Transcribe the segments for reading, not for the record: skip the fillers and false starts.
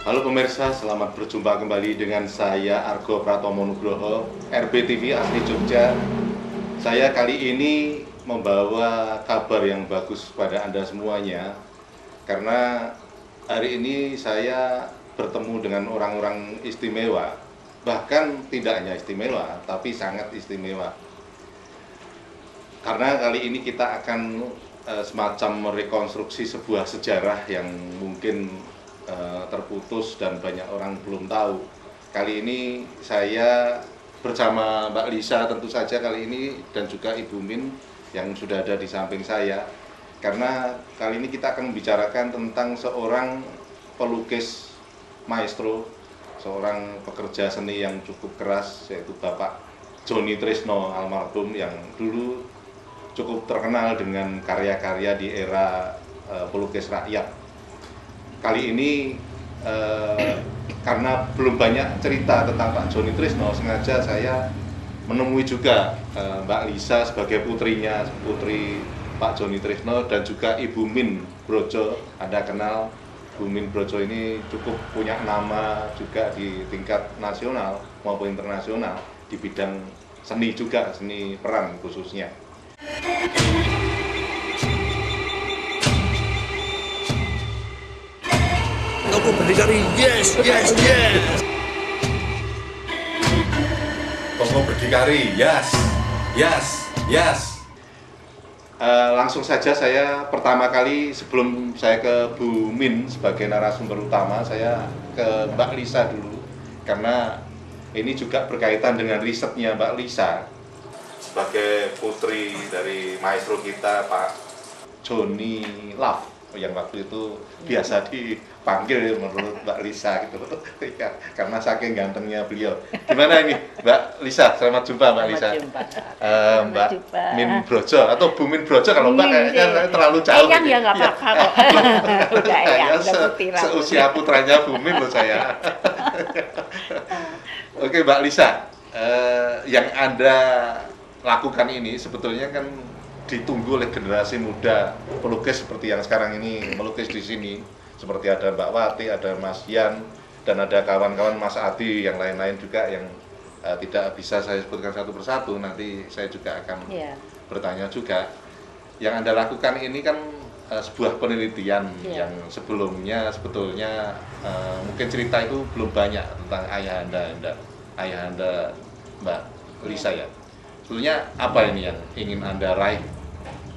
Halo pemirsa, selamat berjumpa kembali dengan saya Argo Pratomo Nugroho, RBTV Asli Jogja. Saya kali ini membawa kabar yang bagus kepada Anda semuanya, karena hari ini saya bertemu dengan orang-orang istimewa, bahkan tidak hanya istimewa, tapi sangat istimewa. Karena kali ini kita akan semacam merekonstruksi sebuah sejarah yang mungkin terputus dan banyak orang belum tahu. Kali ini saya bersama Mbak Lisa tentu saja kali ini, dan juga Ibu Min yang sudah ada di samping saya. Karena kali ini kita akan membicarakan tentang seorang pelukis maestro, seorang pekerja seni yang cukup keras, yaitu Bapak Johnny Trisno almarhum, yang dulu cukup terkenal dengan karya-karya di era pelukis rakyat. Kali ini karena belum banyak cerita tentang Pak Johnny Trisno, sengaja saya menemui juga Mbak Lisa sebagai putrinya, putri Pak Johnny Trisno, dan juga Ibu Min Brojo. Anda kenal Bu Min Brojo ini cukup punya nama juga di tingkat nasional maupun internasional di bidang seni juga, seni peran khususnya. Aku berdikari, yes, yes, yes. Kongo berdikari, yes, yes, yes. Langsung saja saya pertama kali, sebelum saya ke Bu Min sebagai narasumber utama, saya ke Mbak Lisa dulu, karena ini juga berkaitan dengan risetnya Mbak Lisa sebagai putri dari maestro kita Pak Johnny Love, yang waktu itu biasa dipanggil menurut Mbak Lisa gitu ya, karena saking gantengnya beliau. Gimana ini Mbak Lisa? Selamat jumpa Mbak Lisa. Mbak Min Brojo atau Bu Min Brojo, kalau Mbak kayaknya terlalu jauh. Eyang ya nggak apa-apa kok. Udah Eyang, udah putih seusia putranya Bu Min loh saya. Oke Mbak Lisa, yang Anda lakukan ini sebetulnya kan ditunggu oleh generasi muda pelukis seperti yang sekarang ini melukis di sini, seperti ada Mbak Wati, ada Mas Yan, dan ada kawan-kawan Mas Adi yang lain-lain juga yang tidak bisa saya sebutkan satu persatu. Nanti saya juga akan bertanya juga. Yang Anda lakukan ini kan sebuah penelitian yang sebelumnya sebetulnya mungkin cerita itu belum banyak tentang ayah Anda Mbak Lisa ya. Sebetulnya apa ini yang ingin Anda raih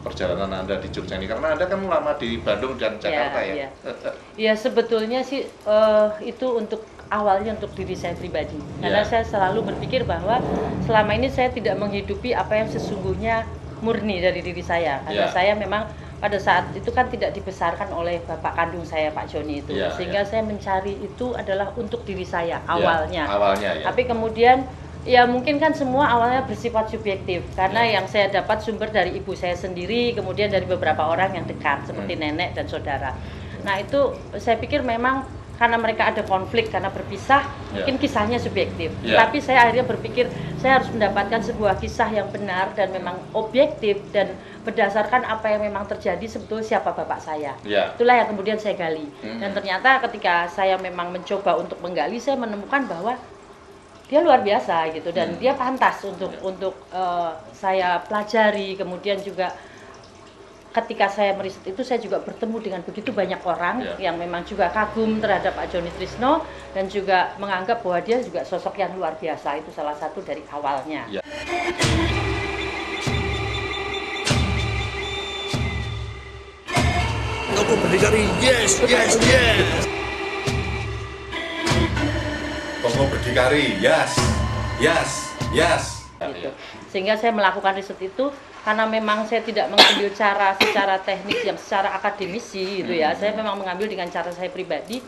perjalanan Anda di Jogja ini? Karena Anda kan lama di Bandung dan Jakarta ya. Ya sebetulnya sih itu untuk awalnya untuk diri saya pribadi. Karena saya selalu berpikir bahwa selama ini saya tidak menghidupi apa yang sesungguhnya murni dari diri saya. Karena saya memang pada saat itu kan tidak dibesarkan oleh bapak kandung saya Pak Johnny itu. Sehingga saya mencari itu adalah untuk diri saya awalnya. Tapi kemudian ya mungkin kan semua awalnya bersifat subjektif, karena yang saya dapat sumber dari ibu saya sendiri, kemudian dari beberapa orang yang dekat seperti nenek dan saudara. Nah itu saya pikir memang karena mereka ada konflik, karena berpisah, mungkin kisahnya subjektif. Tapi saya akhirnya berpikir saya harus mendapatkan sebuah kisah yang benar dan memang objektif dan berdasarkan apa yang memang terjadi, sebetulnya siapa bapak saya. Itulah yang kemudian saya gali. Dan ternyata ketika saya memang mencoba untuk menggali, saya menemukan bahwa dia luar biasa gitu, dan dia pantas untuk saya pelajari. Kemudian juga ketika saya meriset itu, saya juga bertemu dengan begitu banyak orang yang memang juga kagum terhadap Pak Johnny Trisno dan juga menganggap bahwa dia juga sosok yang luar biasa. Itu salah satu dari awalnya. Aku berdikari, yes, yes, yes. Kongo berdikari, yes, yes, yes. Gitu. Sehingga saya melakukan riset itu karena memang saya tidak mengambil cara secara teknik yang secara akademisi gitu ya. Saya memang mengambil dengan cara saya pribadi.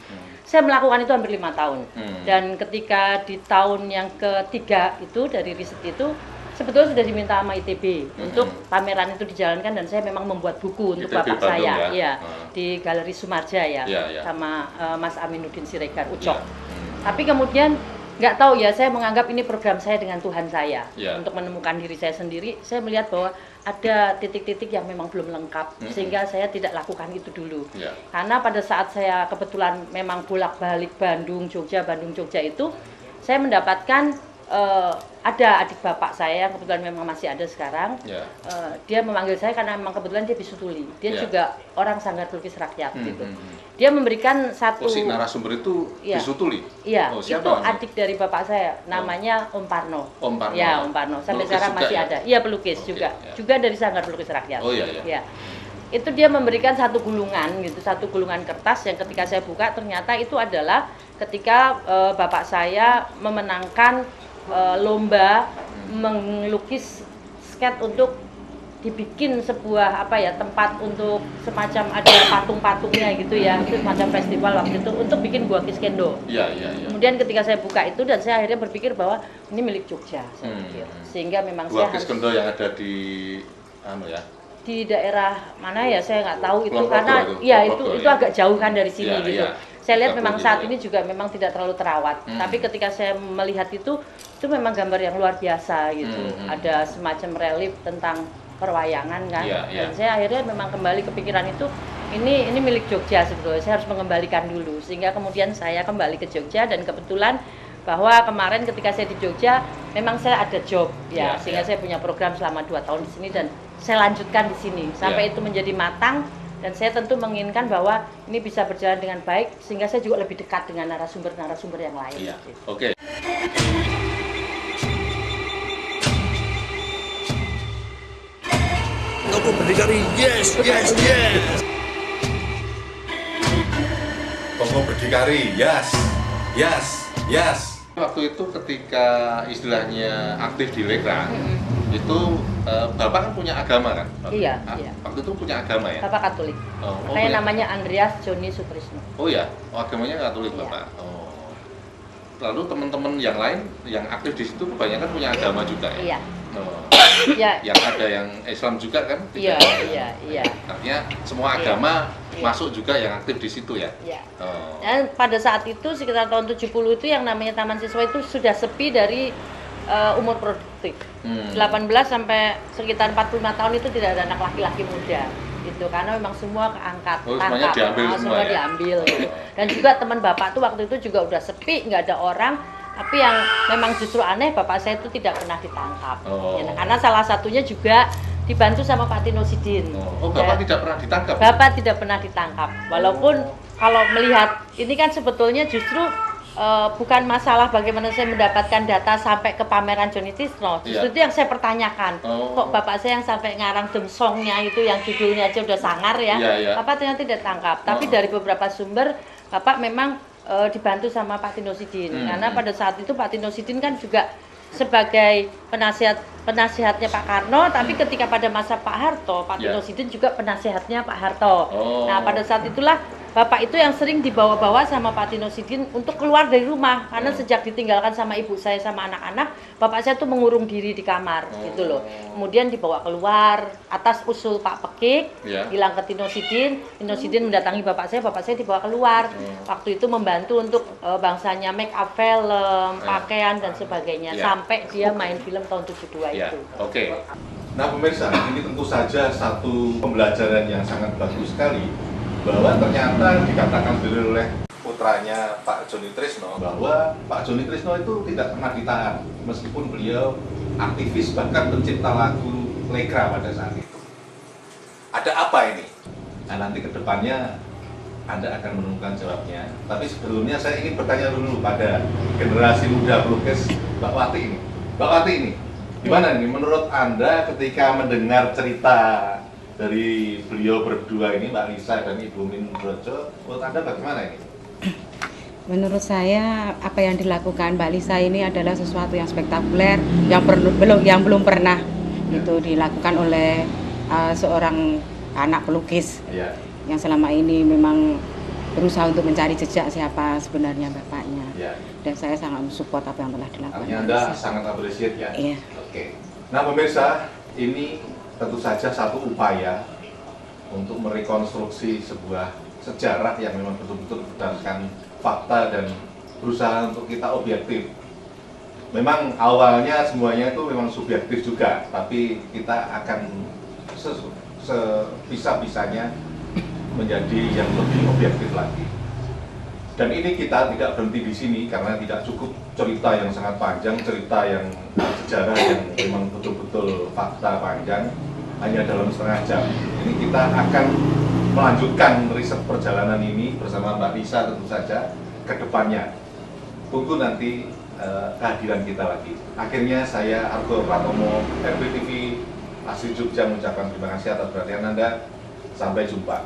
Saya melakukan itu hampir 5 tahun. Dan ketika di tahun yang ketiga itu dari riset itu, sebetulnya sudah diminta sama ITB untuk pameran itu dijalankan, dan saya memang membuat buku untuk ITB bapak Bandung, saya di Galeri Sumarja sama Mas Aminuddin Siregar Ucok. Tapi kemudian nggak tahu ya, saya menganggap ini program saya dengan Tuhan saya Ya. untuk menemukan diri saya sendiri. Saya melihat bahwa ada titik-titik yang memang belum lengkap, sehingga saya tidak lakukan itu dulu. Ya. Karena pada saat saya kebetulan memang bolak-balik Bandung Jogja itu, saya mendapatkan ada adik bapak saya yang kebetulan memang masih ada sekarang. Ya. Dia memanggil saya karena memang kebetulan dia bisu tuli. Dia Ya. juga orang Sanggar Pelukis Rakyat gitu. Dia memberikan satu. Oh, si narasumber itu Iya. bisu tuli? Iya, Oh, itu siapa namanya? adik dari bapak saya, namanya Om Parno. Om Parno. Ya, Om Parno. Sampai Pelukis sekarang juga masih ya? ada. Iya, pelukis Oke, juga. ya. Juga dari Sanggar Pelukis Rakyat. Oh, iya, iya. Ya. Itu dia memberikan satu gulungan gitu, satu gulungan kertas yang ketika saya buka ternyata itu adalah ketika bapak saya memenangkan lomba melukis skate untuk dibikin sebuah tempat untuk semacam ada patung-patungnya gitu ya, itu semacam festival waktu itu untuk bikin gua Kiskendo. Iya, iya, iya. Kemudian ketika saya buka itu dan saya akhirnya berpikir bahwa ini milik Jogja, saya pikir. Sehingga memang Gua saya harus Kiskendo yang ada di di daerah mana ya, saya nggak tahu itu Kulon Progo karena itu, ya Kulon Progo, itu ya. agak jauh kan dari sini Ya, gitu. ya. Saya lihat Progo memang gitu saat ya. ini juga memang tidak terlalu terawat. Tapi ketika saya melihat itu memang gambar yang luar biasa gitu. Ada semacam relief tentang perwayangan kan. Ya, ya. Dan saya akhirnya memang kembali kepikiran itu ini milik Jogja sebetulnya. Saya harus mengembalikan dulu sehingga kemudian saya kembali ke Jogja dan kebetulan bahwa kemarin ketika saya di Jogja memang saya ada job ya, Ya, sehingga ya. saya punya program selama 2 tahun di sini dan saya lanjutkan di sini sampai Ya. itu menjadi matang dan saya tentu menginginkan bahwa ini bisa berjalan dengan baik sehingga saya juga lebih dekat dengan narasumber-narasumber yang lain. Iya. gitu. Oke. Toko berdikari, yes, yes, yes. Toko berdikari, yes, yes, yes. Waktu itu ketika istilahnya aktif di Lekra, itu Bapak kan punya agama kan? Iya, iya. Waktu itu punya agama ya? Bapak Katolik. Oh, Saya punya- namanya Andreas Joni Sutrisno. Oh ya, agamanya Katolik Iya. Bapak. Oh. Lalu teman-teman yang lain yang aktif di situ kebanyakan punya agama juga ya? Iya. Oh. Ya. Yang ada yang Islam juga kan? Iya, Tidak? iya. Artinya semua Iya. agama Iya. masuk juga yang aktif di situ ya? Ya. Oh. Dan pada saat itu sekitar tahun 70 itu yang namanya Taman Siswa itu sudah sepi dari umur produktif. 18 sampai sekitar 45 tahun itu tidak ada anak laki-laki muda. Gitu karena memang semua keangkat, Oh, semuanya diambil semua ya? diambil gitu. Oh. Dan juga teman Bapak tuh waktu itu juga udah sepi, nggak ada orang. Tapi yang memang justru aneh Bapak saya itu tidak pernah ditangkap. Oh. Ya, karena salah satunya juga dibantu sama Pak Tino Sidin. Oh, Bapak Ya. tidak pernah ditangkap? Bapak tidak pernah ditangkap. Walaupun kalau melihat ini kan sebetulnya justru bukan masalah bagaimana saya mendapatkan data sampai ke pameran Joni Tisno. Justru Iya. itu yang saya pertanyakan. Oh. Kok bapak saya yang sampai ngarang demsongnya itu yang judulnya aja udah sangar ya. Iya, iya. Bapak ternyata tidak tangkap. Tapi Oh. dari beberapa sumber bapak memang dibantu sama Pak Tino Sidin. Karena pada saat itu Pak Tino Sidin kan juga sebagai penasihatnya Pak Karno, tapi ketika pada masa Pak Harto, Pak Ya. Tino Sidin juga penasihatnya Pak Harto. Oh. Nah, pada saat itulah Bapak itu yang sering dibawa-bawa sama Pak Tino Sidin untuk keluar dari rumah karena sejak ditinggalkan sama ibu saya sama anak-anak, bapak saya tuh mengurung diri di kamar gitu loh. Kemudian dibawa keluar atas usul Pak Pekik, Ya. bilang ke Tino Sidin mendatangi bapak saya dibawa keluar. Waktu itu membantu untuk bangsanya make up film, pakaian dan sebagainya Ya. sampai dia main film tahun 72 Ya, itu. oke. Nah pemirsa, ini tentu saja satu pembelajaran yang sangat bagus sekali bahwa ternyata dikatakan sendiri oleh putranya Pak Joni Trisno bahwa Pak Joni Trisno itu tidak pernah ditahan meskipun beliau aktivis bahkan pencipta lagu Lekra pada saat itu. Ada apa ini? Nah nanti kedepannya Anda akan menemukan jawabnya. Tapi sebelumnya saya ingin bertanya dulu pada generasi muda pelukis Mbak Wati ini. Mbak Wati ini, gimana nih menurut Anda ketika mendengar cerita dari beliau berdua ini, Mbak Lisa dan Ibu Min Brojo, menurut Anda bagaimana ini? Menurut saya apa yang dilakukan Mbak Lisa ini adalah sesuatu yang spektakuler yang belum pernah itu dilakukan oleh seorang anak pelukis Iya. yang selama ini memang berusaha untuk mencari jejak siapa sebenarnya bapaknya. Iya. Dan saya sangat mensupport apa yang telah dilakukan. Artinya Mbak Anda Lisa. sangat appreciate ya? Iya. Oke. Nah pemirsa, ini tentu saja satu upaya untuk merekonstruksi sebuah sejarah yang memang betul-betul berdasarkan fakta dan berusaha untuk kita objektif memang awalnya semuanya itu memang subjektif juga, tapi kita akan sebisa-bisanya menjadi yang lebih objektif lagi. Dan ini kita tidak berhenti di sini karena tidak cukup cerita yang sangat panjang, cerita yang sejarah yang memang betul-betul fakta panjang hanya dalam setengah jam. Ini kita akan melanjutkan riset perjalanan ini bersama Mbak Lisa tentu saja ke depannya. Tunggu nanti kehadiran kita lagi. Akhirnya saya Argo Pratomo, RPTV Asri Jogja mengucapkan terima kasih atas perhatian Anda. Sampai jumpa.